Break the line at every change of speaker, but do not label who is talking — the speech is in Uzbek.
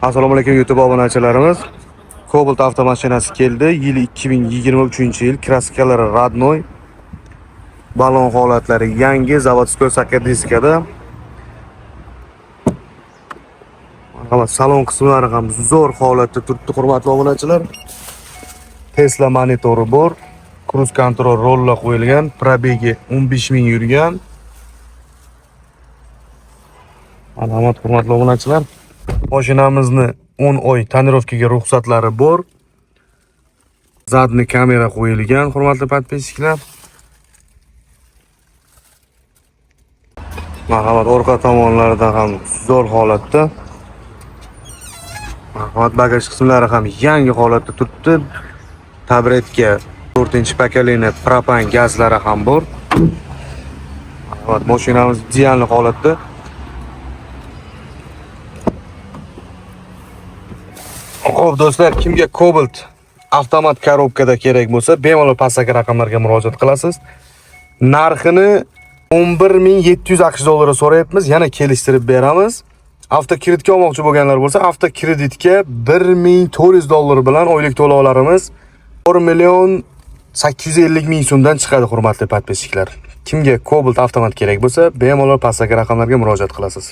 Assalomu alaykum YouTube obunachilarimiz. Cobalt avtomashinasi keldi. Yili 2023-yil. Kraskalari Radnoy. Balon holatlari yangi, zavodskoy sakadiskada. Marhamat, salon qismlari ham zo'r holatda turibdi, hurmatli obunachilar. Tesla monitori bor. Cruise control rollar qo'yilgan, probegi 15 ming yurgan. Marhamat, hurmatli obunachilar. Mashinamizni 10 oy tonirovkaga ruxsatlari bor. Zadni kamera qo'yilgan, hurmatli podpisчиклар. Marhamat, orqa tomonlarida ham zo'r holatda. Marhamat, bagaj qismlari ham yangi holatda turibdi. Tabletka 4-pokoleniya propan gazlari ham bor. Marhamat, mashinamiz ideal holatda. Xo'p do'stlar, kimga Cobalt avtomat korobkada kerak bo'lsa, bemalol pastdagi raqamlarga murojaat qilasiz. Narxini 11.700 AQSh dollari so'rayapmiz, yana kelishtirib beramiz. Avtokreditga olmoqchi bo'lganlar bo'lsa, avtokreditga 1400 dollar bilan oylik to'lovlarimiz 1.850.000 so'mdan chiqadi, hurmatli podpisчиклар. Kimga Cobalt avtomat kerak bo'lsa, bemalol pastdagi raqamlarga murojaat qilasiz.